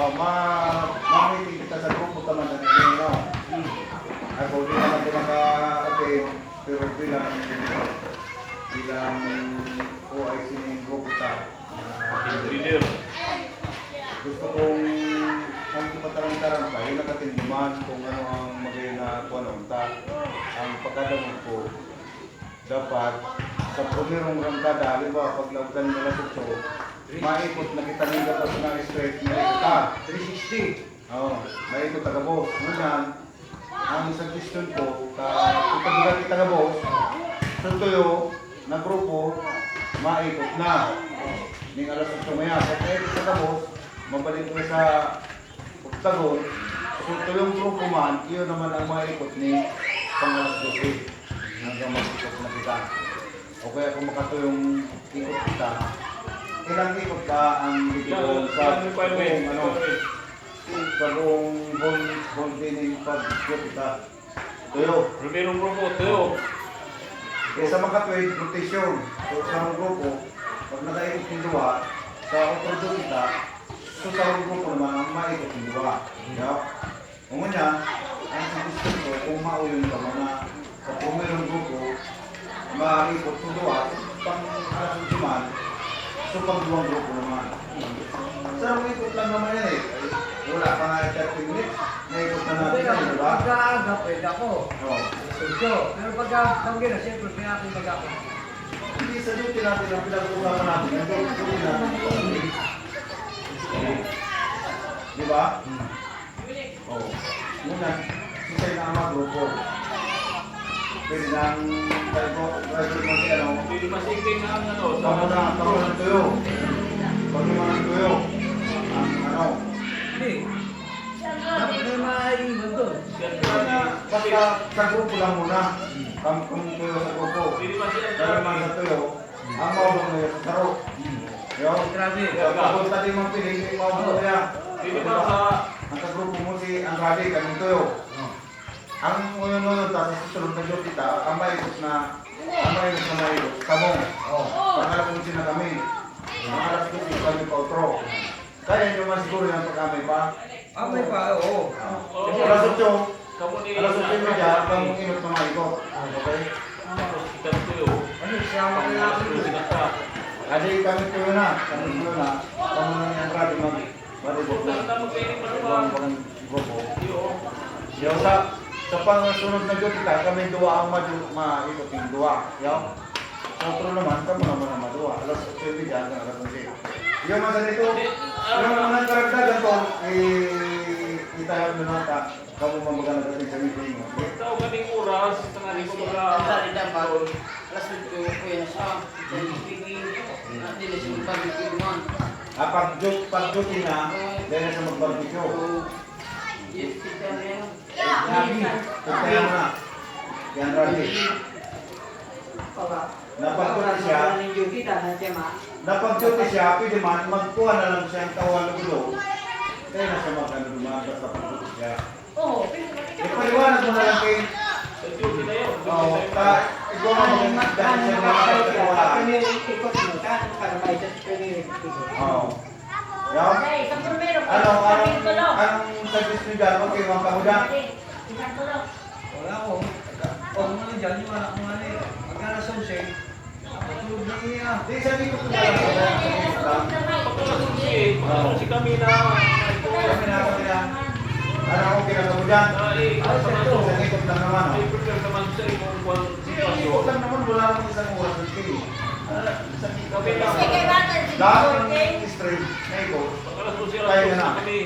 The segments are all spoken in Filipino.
Mamitin kita sa grupo taman na ninyo. Ako di naman din naka-attend, pero bilang OIC ng grupo ta. Gusto kong ang tumatarang-tarang tayo nakatinduman kung ano ang magayon na kuwanonta. Ang pagkadamog ko, dapat sa pumirong rangkada, halimbawa paglautan nila sa ito, maikot na kita nila sa mga straight na 360. Oo, maikot tagabos. Ngunyan, ang suggestion ko, kapag kita tagabos, sa tuyo na grupo, maikot na. Ning alas 8 maya, sa maikot sa tagabos, mabalik ko sa octagon. So tuyong grupo man, iyon naman ang maikot ni pang-alas 12. Hanggang mag-ikot na kita. O kaya kung makatuyong ikot kita, ilang ikot ka ang bibigyan sa buong holding pag-ikot kita. Tuyo. Primerong grupo, tuyo. Kaya sa makatwid, rotation. So sa mga grupo, pag nakaikot yung duwa, sa otro kita, so sa mga grupo naman ang maikot yung duwa. Kung nga, ang suggestion ko, kung mauyon ka mga sa pumirong grupo, maikot yung duwa, pang alas ultiman, so pang duwang grupo naman. Sa mga ikot lang naman yan eh. Wala pa nga 30 minutes, naikot na natin yan, di ba? Pagka-aga, pwede ako. Oo. Studio. Pero pagka-tanggi na, siyempre, may aking mag-ako. Hindi sa duty natin ang pinag-uulaman natin, nag-duty natin. Di ba? Oo. Muna, sisay na ang mga grupo. Pwede lang tayo mo si ano. Hindi masingking na ang ano. Tama ng tuyo. Pagkama ng tuyo. Ang ano. Hindi. Dapat may maiiwan doon. Basta sa grupo lang muna. Kung tuyo sa grupo. Dahil man sa tuyo, ang maulong na yun sa saro. Yo, Grabe. kapag tadi mong piling, maulong niya. Hindi ba sa... Ang grupo mo si Andrade, kaming tuyo. Ang unang-unang tapos susunod na job kita, ang maikot na maikot, kamong. Pangalapong sina kami. Mga alas 2 kami pa outro. Kaya nyo man siguro yung pagkamay pa. May pa, oo. Alas 8, alas 8 medya, kamong inot na maikot. Okay? Ano, siya makalaki doon. Adi kami tuyo na, kamong na ni Andrade mag-baribok na. Ibang grupo. Yo, sa pangsunod na job kita, kami duwa ang maikot yung duwa. Yo? So, pero naman, kamo naman ang maduwa. Alas 8 medya, alas 11. Yung masa nito, yung mga karagdagan ko, itayo nyo na ka, kamo mamagana natin sa meeting mo. Ito, galing oras, tanga rin ko na... Dari dapat alas 7 ko yan siya. Then speaking, natin na siya mag-barbecue man. Pag-duty na, dahil na siya mag-barbecue. Yes, kita na yan. Kaya na, yan rally. Napag-duty siya, pwede man, magkuha na lang siya ang kawalugulo. Kaya na siya mag-dumaan basta pag-duty siya. Ipaliwanag mo na lang kay... Sa duty na yun. Oo, ikaw na mag-dahil siya na makapagkawala. Oo. Yan? Anong suggest nyo dyan? Huwag kayo mga kahudan. Wala ko. Huwag mo dyan, yung anak mo nga eh. Pagka nasa usay, tulog na niya. Di sabi ko kung lang Si kami na... kami na. Ano akong kinakahudan? Sa ikot lang naman. Ay, prepare naman sa imong kwan Ikot lang naman, wala naman isang oras ng kini. Sa Kami lang. lahat ng straight na ikot. Pagkalas po siya, Kaya na. kami.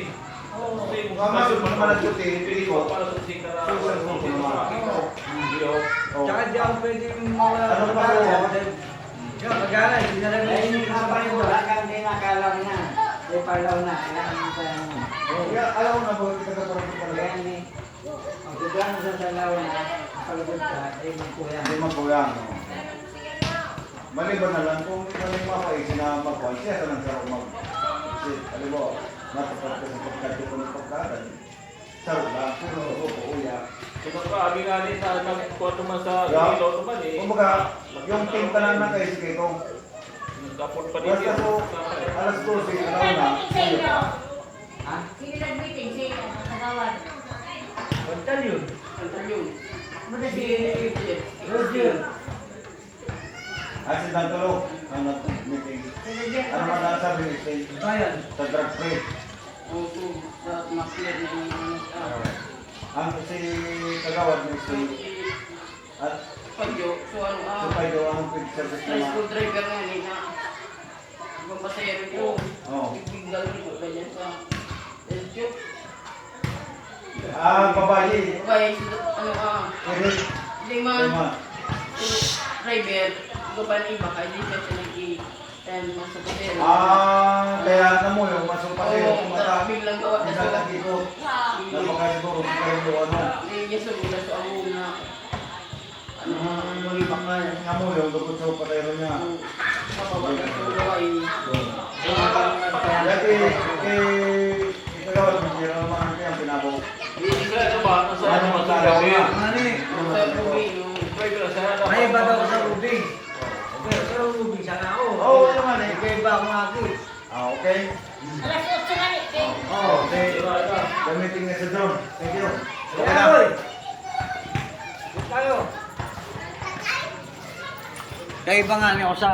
Mga naman nag-duty, ikot. Para sa sika na... Susan mo kung naman. Tsaka di ako pwedeng mawala. Ano pa po? Kaya pag-alay, hindi na lang Ay, yung kapag kasabay wala kang dinakalaw na. Ay, parlaw na. Kaya alam mo na ba, kita ka parang pala. Kaya ni, magdudaan sa salaw na, palagod ka, ay magkuya. Hindi magkuyang. Maliban na lang kung maling mapaisin na magkuhan siya sa nagsaro mag-sit. Alam mo, natapad ka sa pagkakit ko ng pagkakan. Saro lang, puro ko uya. Kung magpaabi nga din sa nagkuhan naman sa Yeah. ilaw naman eh. Kumbaga, yung team ka lang na kayo sige ko. Nagdapot pa din Basta yun. po, alas 12, alam na, uya ka. Ha? Sige nag-meeting si Kagawad. Hotel yun. Control yun. Muna si Roger. Si Dan Tulog ang nag-meeting. Roger. Ano man ang sabi ni Steve? Bayan. Sa drug free. So, dapat ma-clear na yung Ang si Kagawad ni Steve. At Pagyo. So, si Paido ang quick service high na. school driver nga ni na ibang pasayero ko. Oo. Biggal dito ganyan sa LQ. Babayi. Babae, Eric. hindi man. Lima. Si driver, gaban iba kaya di siya nag-i-ten sa pasayero. Kaya na mo yung masok pa sa'yo. Oo, Kumata. biglang gawa na Isa sa lagi ko. Napakasiguro si Kayo ano. Hindi sa mula sa amo na ano mga bakal. Nga mo yung dukot sa patayro niya. Kapabag na sa gaway. Dati, Kagawad mo siya naman ang pinabaw. Hindi ka ito ba? Nasa ano Ano matagaw matagaw niya? niya? Ano eh? Sa Ruby, yung Driver, sana dapat. May iba daw sa Ruby. Okay, sa Ruby sana ako. Oo, naman eh. May iba ako nga ako. Okay. Alas 8 nga eh. Oo, okay. Gamitin nga sa drone. Thank you. Okay Kaya na. boy. Tayo. Kaya iba nga niyo ako sa